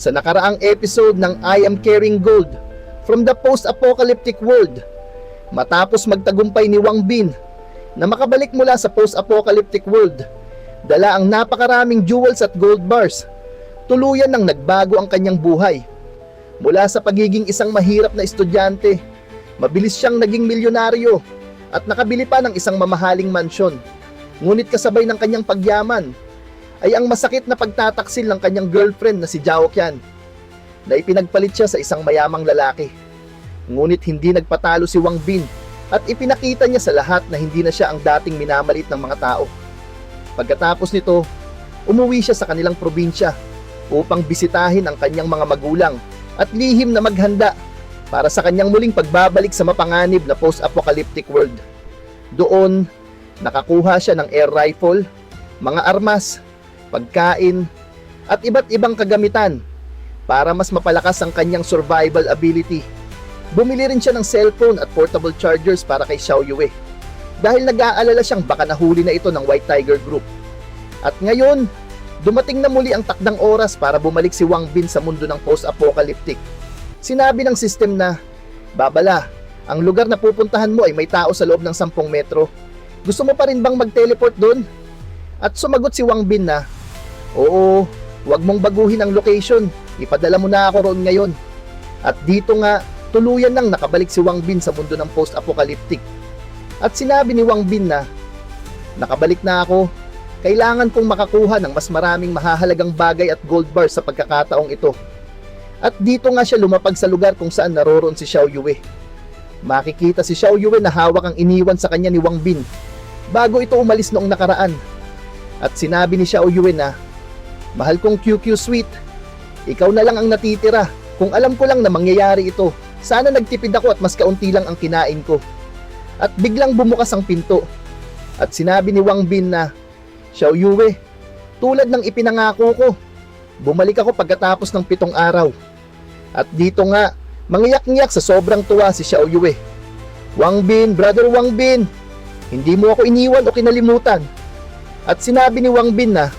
Sa nakaraang episode ng I Am Carrying Gold from the Post-Apocalyptic World, matapos magtagumpay ni Wang Bin na makabalik mula sa Post-Apocalyptic World, dala ang napakaraming jewels at gold bars, tuluyan nang nagbago ang kanyang buhay. Mula sa pagiging isang mahirap na estudyante, mabilis siyang naging milyonaryo at nakabili pa ng isang mamahaling mansyon. Ngunit kasabay ng kanyang pagyaman ay ang masakit na pagtataksil ng kanyang girlfriend na si Zhao Qian, na ipinagpalit siya sa isang mayamang lalaki. Ngunit hindi nagpatalo si Wang Bin at ipinakita niya sa lahat na hindi na siya ang dating minamalit ng mga tao. Pagkatapos nito, umuwi siya sa kanilang probinsya upang bisitahin ang kanyang mga magulang at lihim na maghanda para sa kanyang muling pagbabalik sa mapanganib na post-apocalyptic world. Doon, nakakuha siya ng air rifle, mga armas, pagkain, at iba't ibang kagamitan para mas mapalakas ang kanyang survival ability. Bumili rin siya ng cellphone at portable chargers para kay Xiao Yue dahil nag-aalala siyang baka nahuli na ito ng White Tiger Group. At ngayon, dumating na muli ang takdang oras para bumalik si Wang Bin sa mundo ng post-apocalyptic. Sinabi ng system na, "Babala, ang lugar na pupuntahan mo ay may tao sa loob ng 10 metro. Gusto mo pa rin bang mag-teleport doon?" At sumagot si Wang Bin na, "Oo, wag mong baguhin ang location. Ipadala mo na ako roon ngayon." At dito nga, tuluyan nang nakabalik si Wang Bin sa mundo ng post-apocalyptic. At sinabi ni Wang Bin na, "Nakabalik na ako. Kailangan kong makakuha ng mas maraming mahahalagang bagay at gold bar sa pagkakataong ito." At dito nga siya lumapag sa lugar kung saan naroroon si Xiao Yue. Makikita si Xiao Yue na hawak ang iniwan sa kanya ni Wang Bin bago ito umalis noong nakaraan. At sinabi ni Xiao Yue na, "Mahal kong QQ Sweet, ikaw na lang ang natitira. Kung alam ko lang na mangyayari ito, sana nagtipid ako at mas kaunti lang ang kinain ko." At biglang bumukas ang pinto. At sinabi ni Wang Bin na, "Xiao Yue, tulad ng ipinangako ko, bumalik ako pagkatapos ng 7 araw." At dito nga, mangiyak-ngiyak sa sobrang tuwa si Xiao Yue. "Wang Bin, brother Wang Bin, hindi mo ako iniwan o kinalimutan." At sinabi ni Wang Bin na,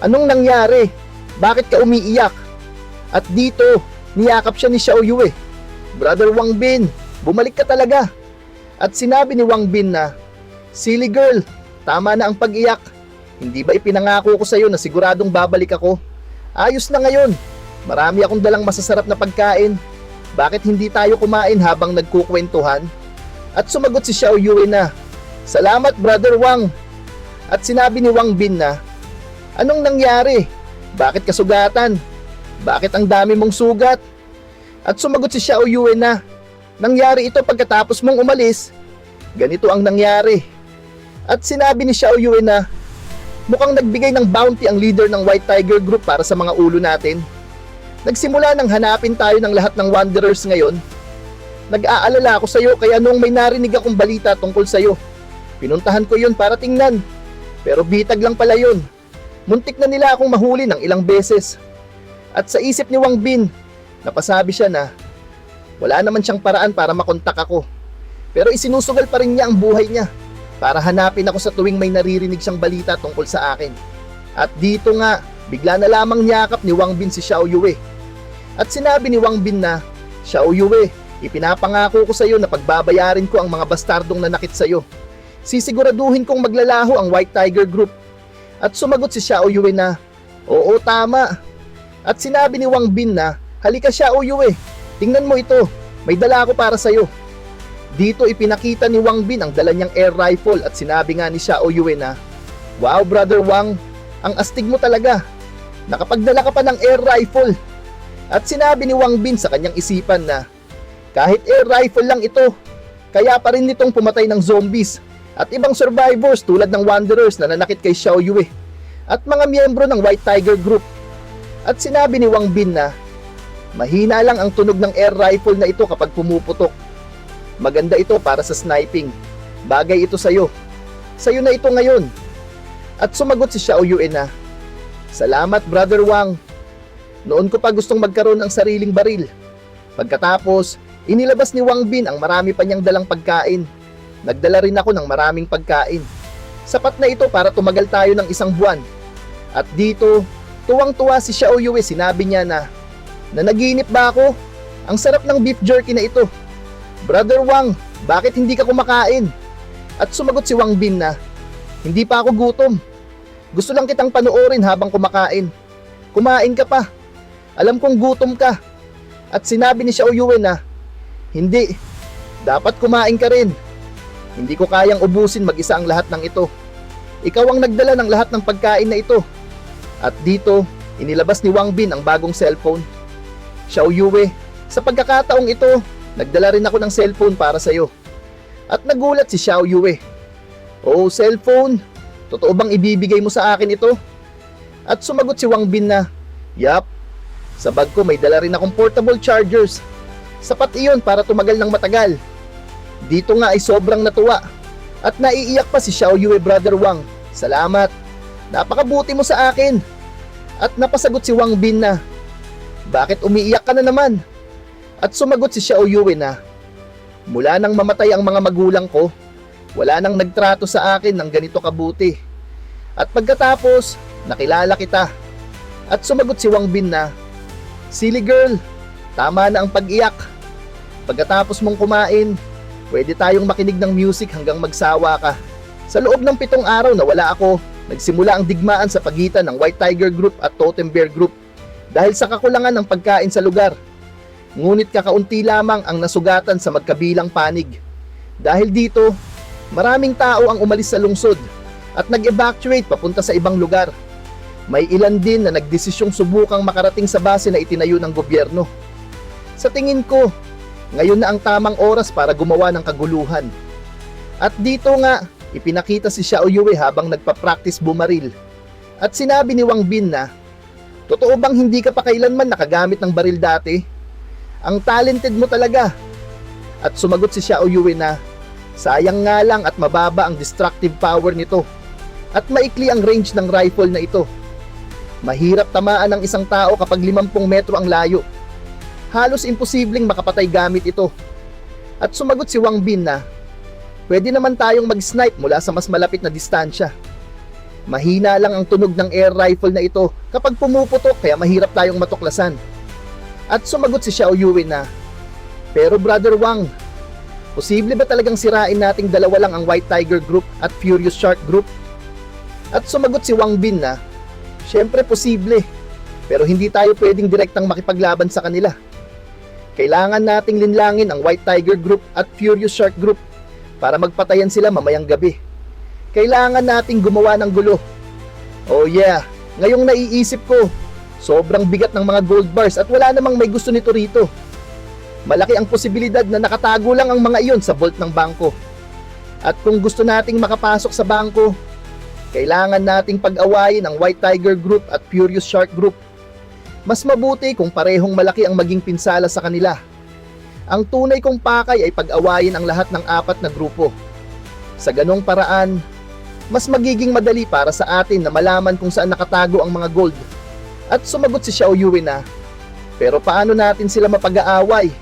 "Anong nangyari? Bakit ka umiiyak?" At dito, niyakap siya ni Xiao Yue. "Brother Wang Bin, bumalik ka talaga." At sinabi ni Wang Bin na, "Silly girl, tama na ang pag-iyak. Hindi ba ipinangako ko sa iyo na siguradong babalik ako? Ayos na ngayon. Marami akong dalang masasarap na pagkain. Bakit hindi tayo kumain habang nagkukwentuhan?" At sumagot si Xiao Yue na, "Salamat, brother Wang." At sinabi ni Wang Bin na, "Anong nangyari? Bakit ka sugatan? Bakit ang dami mong sugat?" At sumagot si Xiao Yue na, "Nangyari ito pagkatapos mong umalis. Ganito ang nangyari." At sinabi ni Xiao Yue na, "Mukhang nagbigay ng bounty ang leader ng White Tiger Group para sa mga ulo natin. Nagsimula nang hanapin tayo ng lahat ng wanderers ngayon. Nag-aalala ako sa iyo kaya noong may narinig akong balita tungkol sa iyo, pinuntahan ko yun para tingnan. Pero bitag lang pala yun. Muntik na nila akong mahuli ng ilang beses." At sa isip ni Wang Bin, napasabi siya na wala naman siyang paraan para makontak ako. Pero isinusugal pa rin niya ang buhay niya para hanapin ako sa tuwing may naririnig siyang balita tungkol sa akin. At dito nga, bigla na lamang niyakap ni Wang Bin si Xiao Yue. At sinabi ni Wang Bin na, "Xiao Yue, ipinapangako ko sa iyo na pagbabayarin ko ang mga bastardong nanakit sa iyo. Sisiguraduhin kong maglalaho ang White Tiger Group." At sumagot si Xiao Yue na, "Oo, tama." At sinabi ni Wang Bin na, "Halika Xiao Yue, tingnan mo ito, may dala ako para sa iyo." Dito ipinakita ni Wang Bin ang dala niyang air rifle at sinabi nga ni Xiao Yue na, "Wow, brother Wang, ang astig mo talaga. Nakapagdala ka pa ng air rifle." At sinabi ni Wang Bin sa kanyang isipan na, kahit air rifle lang ito, kaya pa rin nitong pumatay ng zombies at ibang survivors tulad ng wanderers na nanakit kay Xiao Yue at mga miyembro ng White Tiger Group. At sinabi ni Wang Bin na, "Mahina lang ang tunog ng air rifle na ito kapag pumuputok. Maganda ito para sa sniping. Bagay ito sa'yo. Sa'yo na ito ngayon." At sumagot si Xiao Yue na, "Salamat, brother Wang. Noon ko pa gustong magkaroon ng sariling baril." Pagkatapos, inilabas ni Wang Bin ang marami pa niyang dalang pagkain. Nagdala rin ako ng maraming pagkain. Sapat na ito para tumagal tayo ng 1 buwan. At dito, tuwang-tuwa si Xiao Yue, sinabi niya na, Nanaginip ba ako? Ang sarap ng beef jerky na ito. Brother Wang, bakit hindi ka kumakain? At sumagot si Wang Bin na, hindi pa ako gutom. Gusto lang kitang panoorin habang kumakain. Kumain ka pa. Alam kong gutom ka. At sinabi ni Xiao Yue na, hindi. Dapat kumain ka rin. Hindi ko kayang ubusin mag-isa ang lahat ng ito. Ikaw ang nagdala ng lahat ng pagkain na ito. At dito, inilabas ni Wang Bin ang bagong cellphone. Xiao Yue, sa pagkakataong ito, nagdala rin ako ng cellphone para sa'yo. At nagulat si Xiao Yue. Oh, cellphone? Totoo bang ibibigay mo sa akin ito? At sumagot si Wang Bin na, yap. Sa bag ko may dala rin akong portable chargers. Sapat iyon para tumagal ng matagal. Dito nga ay sobrang natuwa. At naiiyak pa si Xiao Yue, Brother Wang. Salamat. Napakabuti mo sa akin. At napasagot si Wang Bin na, bakit umiiyak ka na naman? At sumagot si Xiao Yue na, mula nang mamatay ang mga magulang ko, wala nang nagtrato sa akin ng ganito kabuti. At pagkatapos, nakilala kita. At sumagot si Wang Bin na, silly girl, tama na ang pag-iyak. Pagkatapos mong kumain, pwede tayong makinig ng music hanggang magsawa ka. Sa loob ng 7 araw na wala ako, nagsimula ang digmaan sa pagitan ng White Tiger Group at Totem Bear Group dahil sa kakulangan ng pagkain sa lugar. Ngunit kakaunti lamang ang nasugatan sa magkabilang panig. Dahil dito, maraming tao ang umalis sa lungsod at nag-evacuate papunta sa ibang lugar. May ilan din na nagdesisyong subukang makarating sa base na itinayo ng gobyerno. Sa tingin ko, ngayon na ang tamang oras para gumawa ng kaguluhan. At dito nga, ipinakita si Xiao Yue habang nagpa-practice bumaril. At sinabi ni Wang Bin na, totoo bang hindi ka pa kailanman nakagamit ng baril dati? Ang talented mo talaga. At sumagot si Xiao Yue na, sayang nga lang at mababa ang destructive power nito. At maikli ang range ng rifle na ito. Mahirap tamaan ng isang tao kapag 50 metro ang layo. Halos imposibleng makapatay gamit ito. At sumagot si Wang Bin na, pwede naman tayong mag-snipe mula sa mas malapit na distansya. Mahina lang ang tunog ng air rifle na ito kapag pumuputok kaya mahirap tayong matuklasan. At sumagot si Xiao Yue na, pero Brother Wang, posible ba talagang sirain nating dalawa lang ang White Tiger Group at Furious Shark Group? At sumagot si Wang Bin na, syempre posible, pero hindi tayo pwedeng direktang makipaglaban sa kanila. Kailangan nating linlangin ang White Tiger Group at Furious Shark Group para magpatayan sila mamayang gabi. Kailangan nating gumawa ng gulo. Oh yeah, ngayong naiisip ko, sobrang bigat ng mga gold bars at wala namang may gusto nito rito. Malaki ang posibilidad na nakatago lang ang mga iyon sa vault ng bangko. At kung gusto nating makapasok sa bangko, kailangan nating pag-awayin ang White Tiger Group at Furious Shark Group. Mas mabuti kung parehong malaki ang maging pinsala sa kanila. Ang tunay kong pakay ay pag-awayin ang lahat ng 4 na grupo. Sa ganong paraan, mas magiging madali para sa atin na malaman kung saan nakatago ang mga gold. At sumagot si Xiao Yue na, pero paano natin sila mapag-aaway?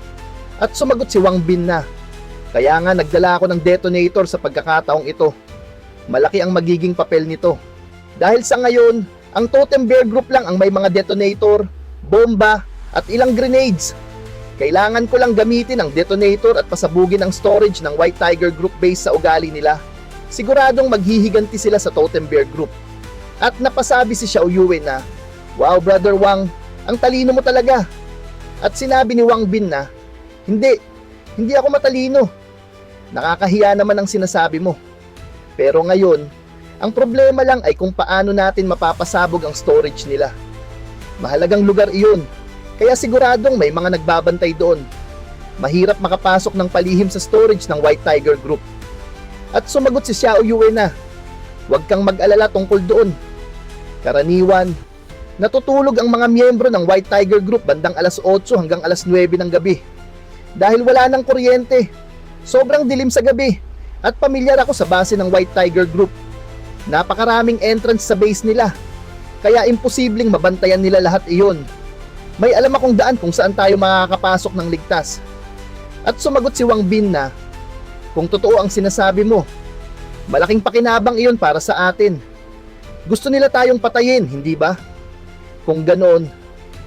At sumagot si Wang Bin na, kaya nga nagdala ako ng detonator sa pagkakataong ito. Malaki ang magiging papel nito. Dahil sa ngayon, ang Totem Bear Group lang ang may mga detonator, bomba, at ilang grenades. Kailangan ko lang gamitin ang detonator at pasabugin ang storage ng White Tiger Group base sa ugali nila. Siguradong maghihiganti sila sa Totem Bear Group. At napasabi si Xiao Yue na, wow Brother Wang, ang talino mo talaga. At sinabi ni Wang Bin na, hindi ako matalino. Nakakahiya naman ang sinasabi mo. Pero ngayon, ang problema lang ay kung paano natin mapapasabog ang storage nila. Mahalagang lugar iyon, kaya siguradong may mga nagbabantay doon. Mahirap makapasok ng palihim sa storage ng White Tiger Group. At sumagot si Xiao Yue na, huwag kang mag-alala tungkol doon. Karaniwan, natutulog ang mga miyembro ng White Tiger Group bandang alas 8 hanggang alas 9 ng gabi. Dahil wala ng kuryente, sobrang dilim sa gabi, at pamilyar ako sa base ng White Tiger Group. Napakaraming entrance sa base nila, kaya imposibleng mabantayan nila lahat iyon. May alam akong daan kung saan tayo makakapasok ng ligtas. At sumagot si Wang Bin na, kung totoo ang sinasabi mo, malaking pakinabang iyon para sa atin. Gusto nila tayong patayin, hindi ba? Kung ganoon,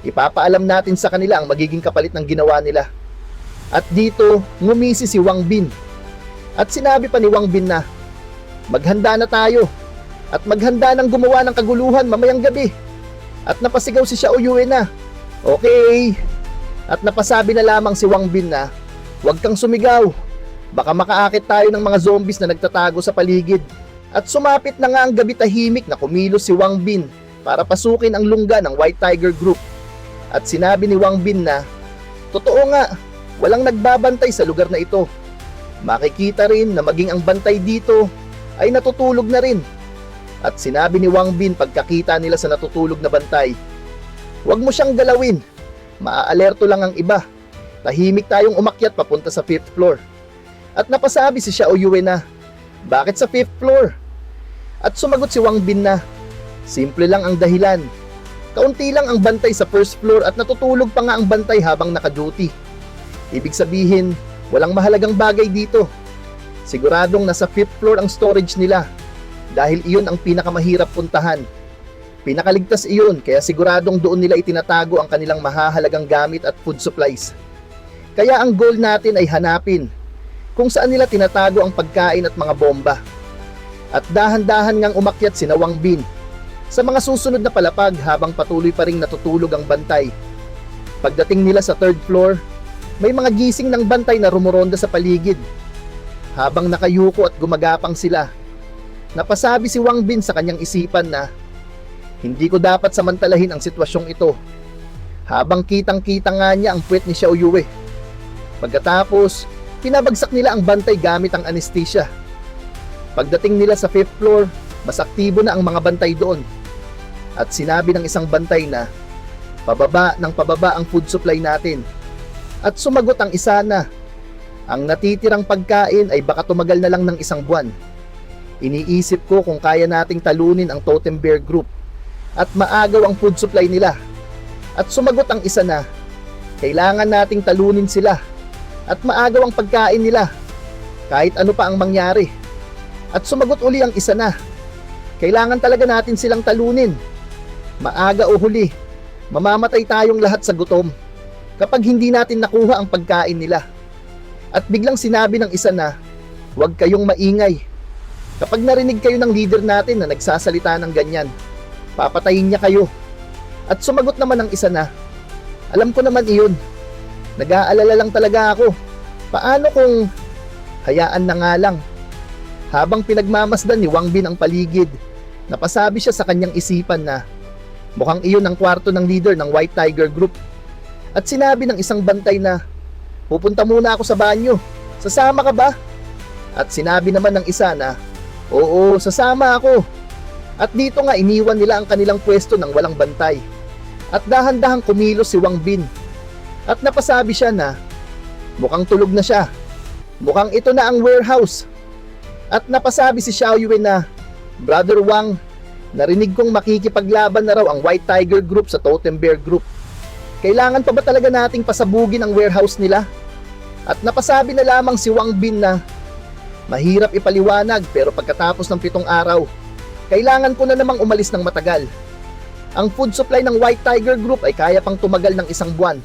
Ipapaalam natin sa kanila ang magiging kapalit ng ginawa nila. At dito, ngumisi si Wang Bin. At sinabi pa ni Wang Bin na, maghanda na tayo. At maghanda ng gumawa ng kaguluhan mamayang gabi. At napasigaw si Xiao Yue na, okay. At napasabi na lamang si Wang Bin na, huwag kang sumigaw. Baka makaakit tayo ng mga zombies na nagtatago sa paligid. At sumapit na nga ang gabi tahimik na kumilos si Wang Bin para pasukin ang lungga ng White Tiger Group. At sinabi ni Wang Bin na, totoo nga, walang nagbabantay sa lugar na ito. Makikita rin na maging ang bantay dito ay natutulog na rin. At sinabi ni Wang Bin pagkakita nila sa natutulog na bantay, huwag mo siyang galawin. Maaalerto lang ang iba. Tahimik tayong umakyat papunta sa 5th floor. At napasabi si Xiao Yue na, bakit sa 5th floor? At sumagot si Wang Bin na, simple lang ang dahilan. Kaunti lang ang bantay sa 1st floor at natutulog pa nga ang bantay habang naka-duty. Ibig sabihin, walang mahalagang bagay dito. Siguradong nasa 5th floor ang storage nila dahil iyon ang pinakamahirap puntahan. Pinakaligtas iyon kaya siguradong doon nila itinatago ang kanilang mahahalagang gamit at food supplies. Kaya ang goal natin ay hanapin kung saan nila tinatago ang pagkain at mga bomba. At dahan-dahan ngang umakyat si Wang Bin sa mga susunod na palapag habang patuloy pa ring natutulog ang bantay. Pagdating nila sa 3rd floor, may mga gising ng bantay na rumoronda sa paligid. Habang nakayuko at gumagapang sila, napasabi si Wang Bin sa kanyang isipan na, hindi ko dapat samantalahin ang sitwasyong ito. Habang kitang-kita nga niya ang puwet ni Xiao Yue. Pagkatapos, pinabagsak nila ang bantay gamit ang anesthesia. Pagdating nila sa 5th floor, mas aktibo na ang mga bantay doon. At sinabi ng isang bantay na, pababa ng pababa ang food supply natin. At sumagot ang isa na, ang natitirang pagkain ay baka tumagal na lang ng 1 buwan. Iniisip ko kung kaya nating talunin ang Totem Bear Group at maagaw ang food supply nila. At sumagot ang isa na, kailangan nating talunin sila at maagaw ang pagkain nila kahit ano pa ang mangyari. At sumagot uli ang isa na, kailangan talaga natin silang talunin. Maaga o huli, mamamatay tayong lahat sa gutom kapag hindi natin nakuha ang pagkain nila. At biglang sinabi ng isa na, huwag kayong maingay. Kapag narinig kayo ng leader natin na nagsasalita ng ganyan, papatayin niya kayo. At sumagot naman ang isa na, alam ko naman iyon. Nag-aalala lang talaga ako. Paano kung hayaan na nga lang? Habang pinagmamasdan ni Wang Bin ang paligid, napasabi siya sa kanyang isipan na mukhang iyon ang kwarto ng leader ng White Tiger Group. At sinabi ng isang bantay na, pupunta muna ako sa banyo. Sasama ka ba? At sinabi naman ng isa na, oo, sasama ako. At dito nga iniwan nila ang kanilang pwesto ng walang bantay. At dahan-dahang kumilos si Wang Bin. At napasabi siya na, mukhang tulog na siya. Mukhang ito na ang warehouse. At napasabi si Xiao Yue na, Brother Wang, narinig kong makikipaglaban na raw ang White Tiger Group sa Totem Bear Group. Kailangan pa ba talaga nating pasabugin ang warehouse nila? At napasabi na lamang si Wang Bin na, mahirap ipaliwanag pero pagkatapos ng 7 araw, kailangan ko na namang umalis ng matagal. Ang food supply ng White Tiger Group ay kaya pang tumagal ng 1 buwan.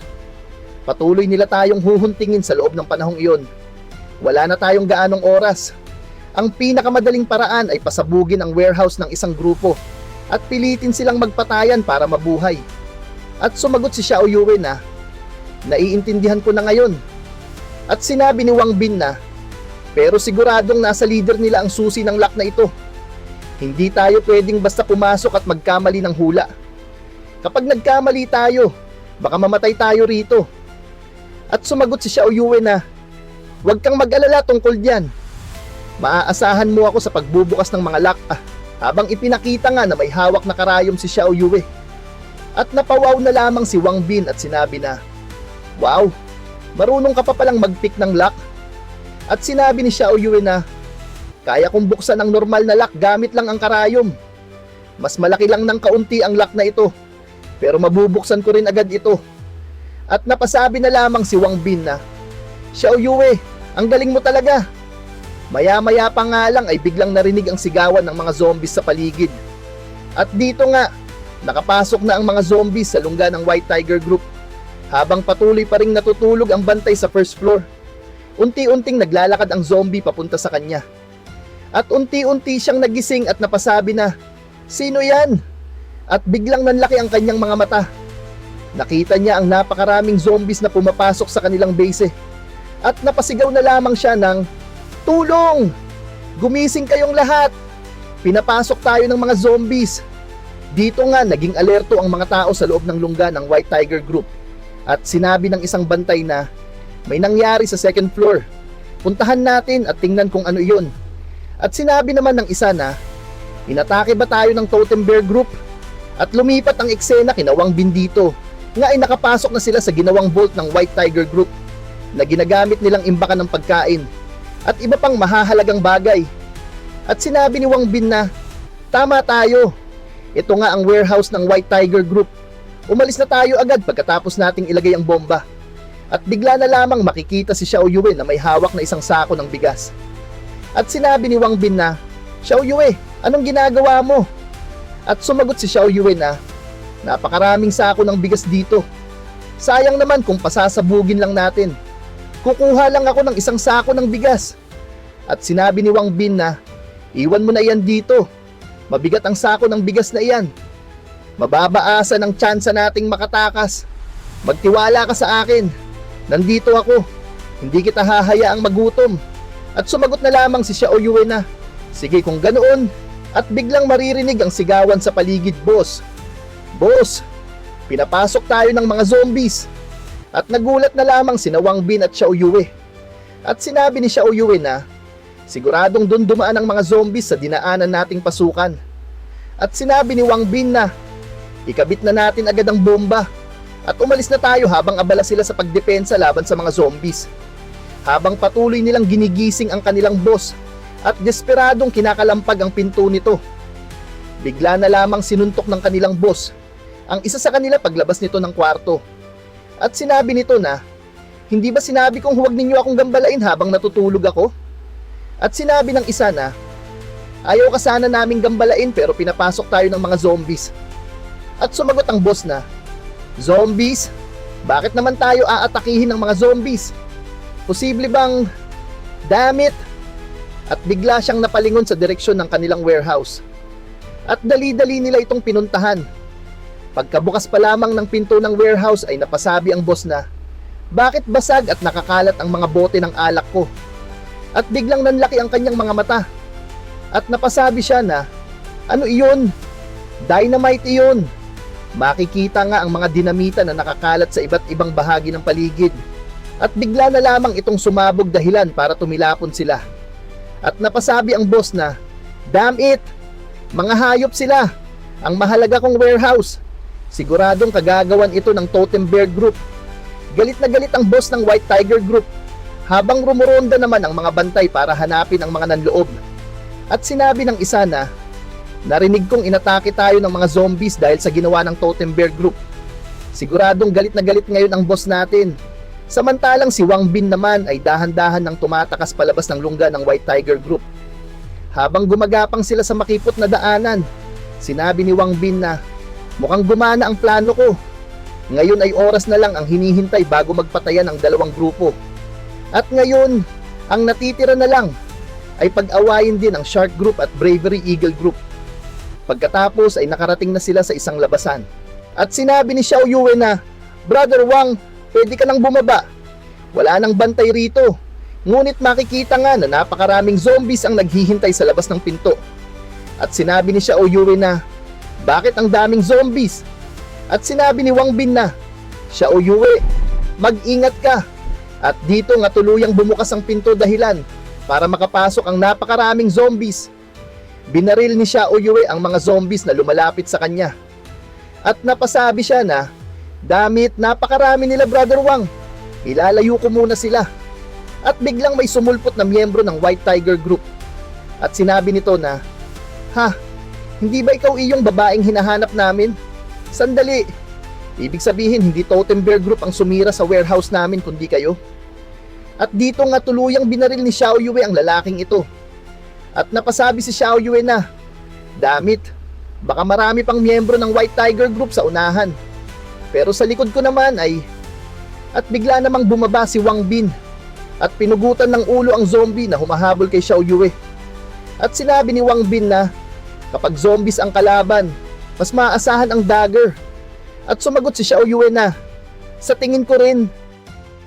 Patuloy nila tayong huhuntingin sa loob ng panahong iyon. Wala na tayong gaanong oras. Ang pinakamadaling paraan ay pasabugin ang warehouse ng isang grupo at pilitin silang magpatayan para mabuhay. At sumagot si Xiao Yue na, naiintindihan ko na ngayon. At sinabi ni Wang Bin na, pero siguradong nasa leader nila ang susi ng lock na ito. Hindi tayo pwedeng basta pumasok at magkamali ng hula. Kapag nagkamali tayo, baka mamatay tayo rito. At sumagot si Xiao Yue na, huwag kang mag-alala tungkol diyan. Maaasahan mo ako sa pagbubukas ng mga lock. Habang ipinakita nga na may hawak na karayom si Xiao Yue. At napawaw na lamang si Wang Bin at sinabi na, wow, marunong ka pa palang mag-pick ng lock. At sinabi ni Xiao Yue na, kaya kong buksan ang normal na lock gamit lang ang karayom. Mas malaki lang ng kaunti ang lock na ito, pero mabubuksan ko rin agad ito. At napasabi na lamang si Wang Bin na, Xiao Yue, ang galing mo talaga. Maya-maya pa nga lang ay biglang narinig ang sigawan ng mga zombies sa paligid. At dito nga, Nakapasok na ang mga zombies sa lungga ng White Tiger Group habang patuloy pa ring natutulog ang bantay sa first floor. Unti-unting naglalakad ang zombie papunta sa kanya. At unti-unti siyang nagising at napasabi na, "Sino yan?" At biglang nanlaki ang kanyang mga mata. Nakita niya ang napakaraming zombies na pumapasok sa kanilang base. At napasigaw na lamang siya ng, "Tulong! Gumising kayong lahat! Pinapasok tayo ng mga zombies!" Dito nga naging alerto ang mga tao sa loob ng lungga ng White Tiger Group at sinabi ng isang bantay na may nangyari sa second floor. Puntahan natin at tingnan kung ano iyon. At sinabi naman ng isa na inatake ba tayo ng Totem Bear Group? At lumipat ang eksena kina Wang Bin dito nga ay nakapasok na sila sa ginawang vault ng White Tiger Group na ginagamit nilang imbakan ng pagkain at iba pang mahahalagang bagay. At sinabi ni Wang Bin na tama tayo. Ito nga ang warehouse ng White Tiger Group. Umalis na tayo agad pagkatapos nating ilagay ang bomba. At bigla na lamang makikita si Xiao Yue na may hawak na isang sako ng bigas. At sinabi ni Wang Bin na, "Xiao Yue, anong ginagawa mo?" At sumagot si Xiao Yue na, "Napakaraming sako ng bigas dito. Sayang naman kung pasasabugin lang natin. Kukuha lang ako ng isang sako ng bigas." At sinabi ni Wang Bin na, "Iwan mo na iyan dito. Mabigat ang sako ng bigas na iyan. Mababaasa ng tsansa nating makatakas. Magtiwala ka sa akin. Nandito ako. Hindi kita hahayaang magutom." At sumagot na lamang si Xiao Yue na, "Sige kung ganoon." At biglang maririnig ang sigawan sa paligid, "Boss! Boss! Pinapasok tayo ng mga zombies!" At nagulat na lamang sina Wang Bin at Xiao Yue. At sinabi ni Xiao Yue na, "Siguradong doon dumaan ang mga zombies sa dinaanan nating pasukan." At sinabi ni Wang Bin na, "Ikabit na natin agad ang bomba at umalis na tayo habang abala sila sa pagdepensa laban sa mga zombies." Habang patuloy nilang ginigising ang kanilang boss at desperadong kinakalampag ang pinto nito, bigla na lamang sinuntok ng kanilang boss ang isa sa kanila paglabas nito ng kwarto. At sinabi nito na, "Hindi ba sinabi kong huwag ninyo akong gambalain habang natutulog ako?" At sinabi ng isa na, "Ayaw ka sana naming gambalain pero pinapasok tayo ng mga zombies." At sumagot ang boss na, "Zombies? Bakit naman tayo aatakihin ng mga zombies? Posible bang, damn it!" At bigla siyang napalingon sa direksyon ng kanilang warehouse. At dali-dali nila itong pinuntahan. Pagkabukas pa lamang ng pinto ng warehouse ay napasabi ang boss na, "Bakit basag at nakakalat ang mga bote ng alak ko?" At biglang nanlaki ang kanyang mga mata. At napasabi siya na, "Ano iyon? Dynamite iyon." Makikita nga ang mga dinamita na nakakalat sa iba't ibang bahagi ng paligid. At bigla na lamang itong sumabog dahilan para tumilapon sila. At napasabi ang boss na, "Damn it! Mga hayop sila! Ang mahalaga kong warehouse! Siguradong kagagawan ito ng Totem Bear Group." Galit na galit ang boss ng White Tiger Group habang rumuronda naman ang mga bantay para hanapin ang mga nanloob. At sinabi ng isa na, "Narinig kong inatake tayo ng mga zombies dahil sa ginawa ng Totem Bear Group. Siguradong galit na galit ngayon ang boss natin." Samantalang si Wang Bin naman ay dahan-dahan nang tumatakas palabas ng lungga ng White Tiger Group. Habang gumagapang sila sa makipot na daanan, sinabi ni Wang Bin na, "Mukhang gumana ang plano ko. Ngayon ay oras na lang ang hinihintay bago magpatayan ang dalawang grupo. At ngayon, ang natitira na lang ay pag-awayin din ang Shark Group at Bravery Eagle Group." Pagkatapos ay nakarating na sila sa isang labasan. At sinabi ni Xiao Yue na, "Brother Wang, pwede ka nang bumaba. Wala nang bantay rito. Ngunit makikita nga na napakaraming zombies ang naghihintay sa labas ng pinto." At sinabi ni Xiao Yue na, "Bakit ang daming zombies?" At sinabi ni Wang Bin na, "Xiao Yue, mag-ingat ka." At dito nga tuluyang bumukas ang pinto dahilan para makapasok ang napakaraming zombies. Binaril ni Xiao Yue ang mga zombies na lumalapit sa kanya. At napasabi siya na, "Damit, napakarami nila, Brother Wang. Ilalayo ko muna sila." At biglang may sumulpot na miyembro ng White Tiger Group. At sinabi nito na, "Ha, hindi ba ikaw iyong babaeng hinahanap namin? Sandali, ibig sabihin hindi Totem Bear Group ang sumira sa warehouse namin kundi kayo?" At dito nga tuluyang binaril ni Xiao Yue ang lalaking ito. At napasabi si Xiao Yue na, "Damit, Baka marami pang miyembro ng White Tiger Group sa unahan. Pero sa likod ko naman ay... At bigla namang bumaba si Wang Bin at pinugutan ng ulo ang zombie na humahabol kay Xiao Yue. At sinabi ni Wang Bin na kapag zombies ang kalaban, mas maaasahan ang dagger. At sumagot si Xiao Yue na, sa tingin ko rin.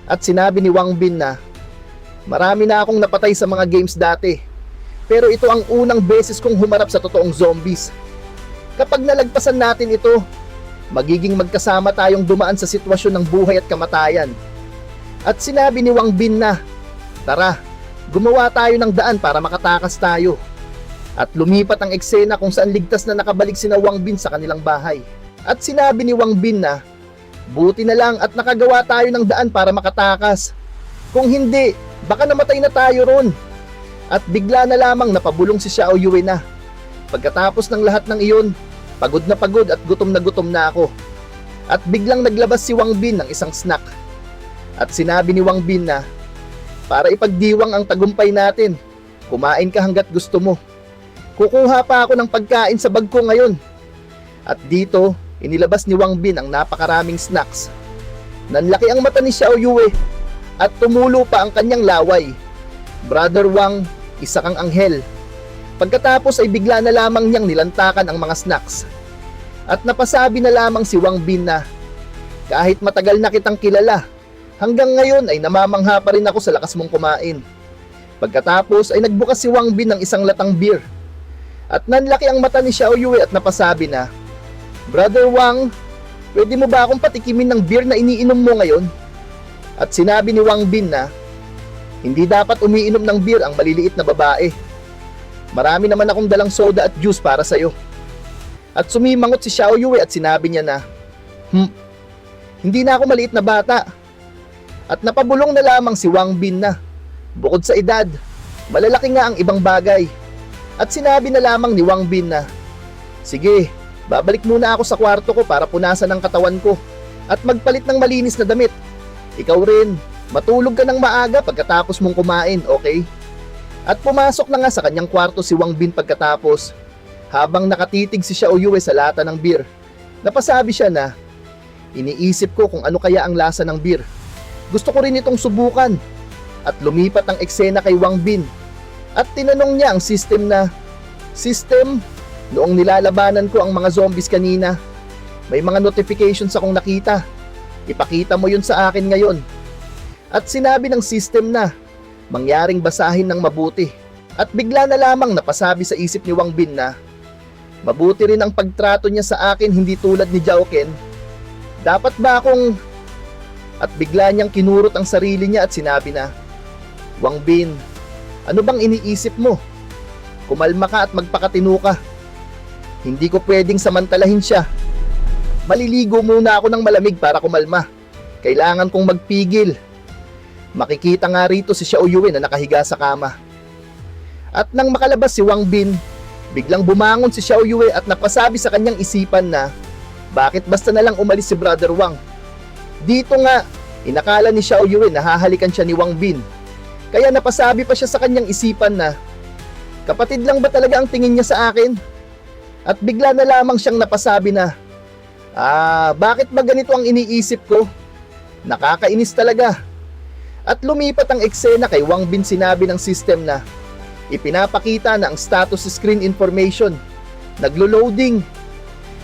At sinabi ni Wang Bin na, marami na akong napatay sa mga games dati, pero ito ang unang beses kong humarap sa totoong zombies. Kapag nalagpasan natin ito, magiging magkasama tayong dumaan sa sitwasyon ng buhay at kamatayan. At sinabi ni Wang Bin na, tara, gumawa tayo ng daan para makatakas tayo. At lumipat ang eksena kung saan ligtas na nakabalik sina Wang Bin sa kanilang bahay. At sinabi ni Wang Bin na, buti na lang at nakagawa tayo ng daan para makatakas. Kung hindi, baka namatay na tayo ron. At bigla na lamang napabulong si Xiao Yue na. Pagkatapos ng lahat ng iyon, pagod at gutom na ako. At biglang naglabas si Wang Bin ng isang snack. At sinabi ni Wang Bin na, para ipagdiwang ang tagumpay natin, kumain ka hanggat gusto mo. Kukuha pa ako ng pagkain sa bag ko ngayon. At dito, inilabas ni Wang Bin ang napakaraming snacks. Nanlaki ang mata ni Xiao Yue at tumulo pa ang kanyang laway. Brother Wang, isa kang anghel. Pagkatapos ay bigla na lamang niyang nilantakan ang mga snacks. At napasabi na lamang si Wang Bin na, kahit matagal na kitang kilala, hanggang ngayon ay namamangha pa rin ako sa lakas mong kumain. Pagkatapos ay nagbukas si Wang Bin ng isang latang beer. At nanlaki ang mata ni Xiao Yue at napasabi na, Brother Wang, pwede mo ba akong patikimin ng beer na iniinom mo ngayon? At sinabi ni Wang Bin na, hindi dapat umiinom ng beer ang maliliit na babae. Marami naman akong dalang soda at juice para sa'yo. At sumimangot si Xiao Yue at sinabi niya na, hindi na ako maliit na bata. At napabulong na lamang si Wang Bin na, bukod sa edad, malalaki nga ang ibang bagay. At sinabi na lamang ni Wang Bin na, sige, babalik muna ako sa kwarto ko para punasan ang katawan ko at magpalit ng malinis na damit. Ikaw rin, matulog ka ng maaga pagkatapos mong kumain, okay? At pumasok na nga sa kanyang kwarto si Wang Bin pagkatapos, habang nakatitig si Xiao Yue sa lata ng beer. Napasabi siya na, iniisip ko kung ano kaya ang lasa ng beer. Gusto ko rin itong subukan. At lumipat ang eksena kay Wang Bin. At tinanong niya ang system na, System, noong nilalabanan ko ang mga zombies kanina, may mga notifications akong nakita. Ipakita mo yun sa akin ngayon. At sinabi ng system na, mangyaring basahin ng mabuti. At bigla na lamang napasabi sa isip ni Wang Bin na, mabuti rin ang pagtrato niya sa akin, hindi tulad ni Zhao Ken. Dapat ba akong... At bigla niyang kinurot ang sarili niya at sinabi na, Wang Bin, ano bang iniisip mo? Kumalma ka at magpakatino ka. Hindi ko pwedeng samantalahin siya. Maliligo muna ako ng malamig para kumalma. Kailangan kong magpigil. Makikita nga rito si Xiao Yue na nakahiga sa kama. At nang makalabas si Wang Bin, biglang bumangon si Xiao Yue at napasabi sa kanyang isipan na, bakit basta na lang umalis si Brother Wang? Dito nga, inakala ni Xiao Yue na hahalikan siya ni Wang Bin. Kaya napasabi pa siya sa kanyang isipan na, kapatid lang ba talaga ang tingin niya sa akin? At bigla na lamang siyang napasabi na, bakit ba ganito ang iniisip ko? Nakakainis talaga. At lumipat ang eksena kay Wang Bin. Sinabi ng system na, ipinapakita na ang status screen information. Naglo-loading.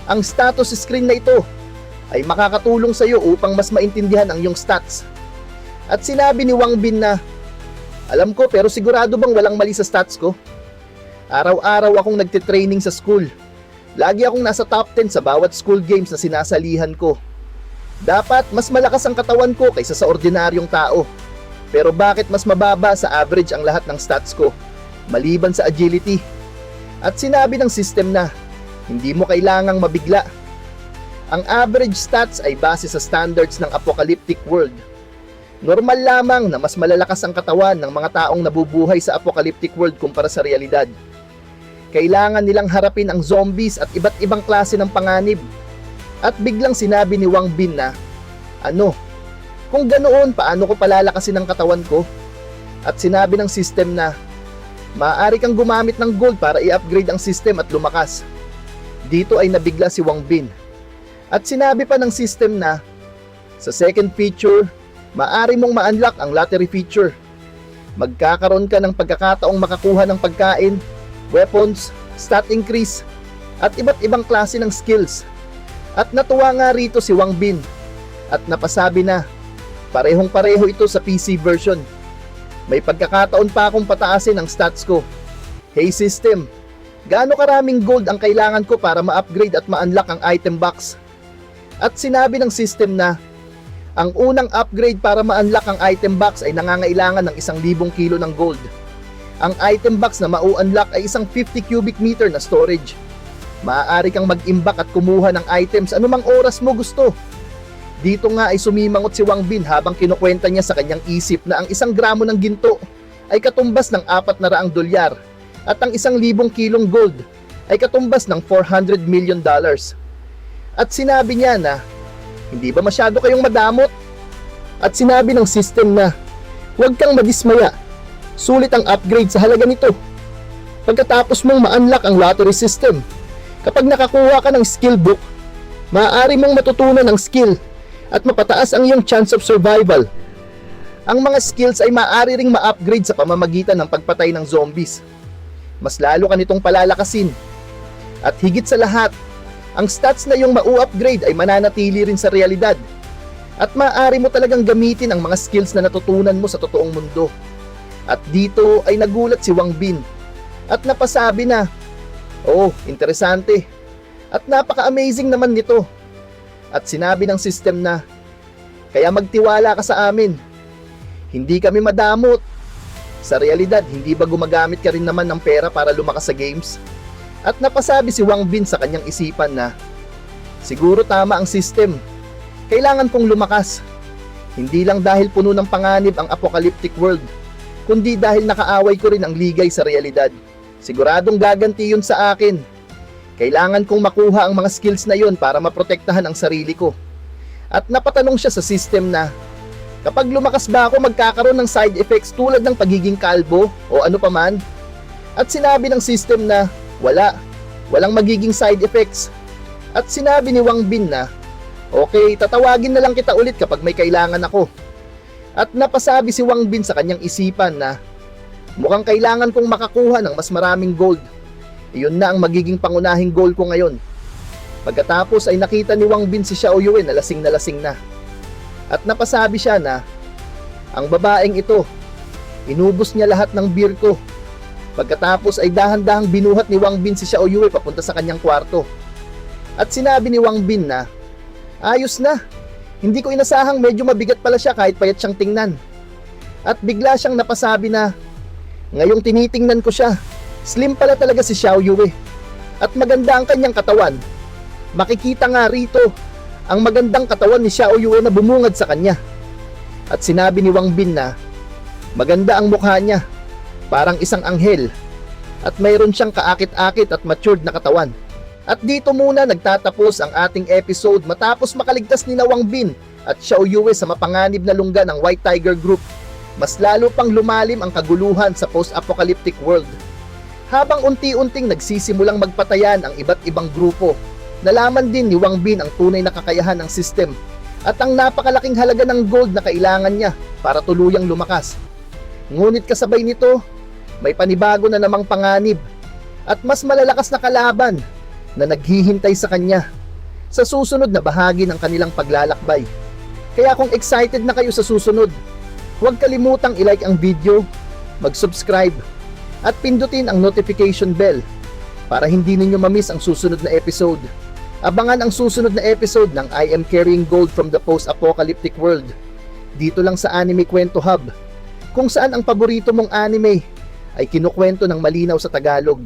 Ang status screen na ito ay makakatulong sa iyo upang mas maintindihan ang iyong stats. At sinabi ni Wang Bin na, alam ko pero sigurado bang walang mali sa stats ko? Araw-araw akong nagtitraining sa school. Lagi akong nasa top 10 sa bawat school games na sinasalihan ko. Dapat mas malakas ang katawan ko kaysa sa ordinaryong tao. Pero bakit mas mababa sa average ang lahat ng stats ko, maliban sa agility? At sinabi ng system na, hindi mo kailangang mabigla. Ang average stats ay base sa standards ng apocalyptic world. Normal lamang na mas malalakas ang katawan ng mga taong nabubuhay sa apocalyptic world kumpara sa realidad. Kailangan nilang harapin ang zombies at iba't ibang klase ng panganib. At biglang sinabi ni Wang Bin na, kung ganoon, paano ko palalakasin ang katawan ko? At sinabi ng system na, maaari kang gumamit ng gold para i-upgrade ang system at lumakas. Dito ay nabigla si Wang Bin. At sinabi pa ng system na sa second feature, maaari mong ma-unlock ang lottery feature. Magkakaroon ka ng pagkakataong makakuha ng pagkain, weapons, stat increase, at iba't ibang klase ng skills. At natuwa nga rito si Wang Bin at napasabi na parehong-pareho ito sa PC version. May pagkakataon pa akong pataasin ang stats ko. Hey system, gaano karaming gold ang kailangan ko para ma-upgrade at ma-unlock ang item box? At sinabi ng system na ang unang upgrade para ma-unlock ang item box ay nangangailangan ng 1,000 kilo ng gold. Ang item box na ma-unlock ay isang 50 cubic meter na storage. Maaari kang mag-imbak at kumuha ng items anumang oras mo gusto. Dito nga ay sumimangot si Wang Bin habang kinukwenta niya sa kanyang isip na ang 1 gramo ng ginto ay katumbas ng $400 at ang 1,000 kilong gold ay katumbas ng $400 million. At sinabi niya na, hindi ba masyado kayong madamot? At sinabi ng system na, huwag kang madismaya, sulit ang upgrade sa halaga nito. Pagkatapos mong ma-unlock ang lottery system, kapag nakakuha ka ng skill book, maaari mong matutunan ang skill at mapataas ang iyong chance of survival. Ang mga skills ay maaari ring ma-upgrade sa pamamagitan ng pagpatay ng zombies. Mas lalo ka nitong palalakasin. At higit sa lahat, ang stats na iyong ma-upgrade ay mananatili rin sa realidad. At maaari mo talagang gamitin ang mga skills na natutunan mo sa totoong mundo. At dito ay nagulat si Wang Bin at napasabi na, oh, interesante. At napaka-amazing naman nito. At sinabi ng system na, kaya magtiwala ka sa amin. Hindi kami madamot. Sa realidad, hindi ba gumagamit ka rin naman ng pera para lumakas sa games? At napasabi si Wang Bin sa kanyang isipan na, siguro tama ang system. Kailangan kong lumakas. Hindi lang dahil puno ng panganib ang apocalyptic world, kundi dahil nakaaway ko rin ang ligay sa realidad. Siguradong gaganti yun sa akin. Kailangan kong makuha ang mga skills na yun para maprotektahan ang sarili ko. At napatanong siya sa system na, kapag lumakas ba ako magkakaroon ng side effects tulad ng pagiging kalbo o ano paman? At sinabi ng system na, walang magiging side effects. At sinabi ni Wang Bin na, okay, tatawagin na lang kita ulit kapag may kailangan ako. At napasabi si Wang Bin sa kanyang isipan na, mukhang kailangan kong makakuha ng mas maraming gold. Iyon na ang magiging pangunahing goal ko ngayon. Pagkatapos ay nakita ni Wang Bin si Xiao Yue na lasing na. At napasabi siya na, ang babaeng ito, inubos niya lahat ng beer ko. Pagkatapos ay dahan-dahang binuhat ni Wang Bin si Xiao Yue papunta sa kanyang kwarto. At sinabi ni Wang Bin na, ayos na, hindi ko inasahang medyo mabigat pala siya kahit payat siyang tingnan. At bigla siyang napasabi na, ngayong tinitingnan ko siya, slim pala talaga si Xiao Yue. At maganda ang kanyang katawan. Makikita nga rito ang magandang katawan ni Xiao Yue na bumungad sa kanya. At sinabi ni Wang Bin na maganda ang mukha niya, parang isang anghel. At mayroon siyang kaakit-akit at matured na katawan. At dito muna nagtatapos ang ating episode matapos makaligtas ni Wang Bin at Xiao Yue sa mapanganib na lungga ng White Tiger Group. Mas lalo pang lumalim ang kaguluhan sa post-apocalyptic world. Habang unti-unting nagsisimulang magpatayan ang iba't ibang grupo, nalaman din ni Wang Bin ang tunay na kakayahan ng system at ang napakalaking halaga ng gold na kailangan niya para tuluyang lumakas. Ngunit kasabay nito, may panibago na namang panganib at mas malalakas na kalaban na naghihintay sa kanya sa susunod na bahagi ng kanilang paglalakbay. Kaya kung excited na kayo sa susunod, huwag kalimutang i-like ang video, mag-subscribe, at pindutin ang notification bell para hindi ninyo ma-miss ang susunod na episode. Abangan ang susunod na episode ng I Am Carrying Gold from the Post-Apocalyptic World dito lang sa Anime Kwento Hub, kung saan ang paborito mong anime ay kinukwento ng malinaw sa Tagalog.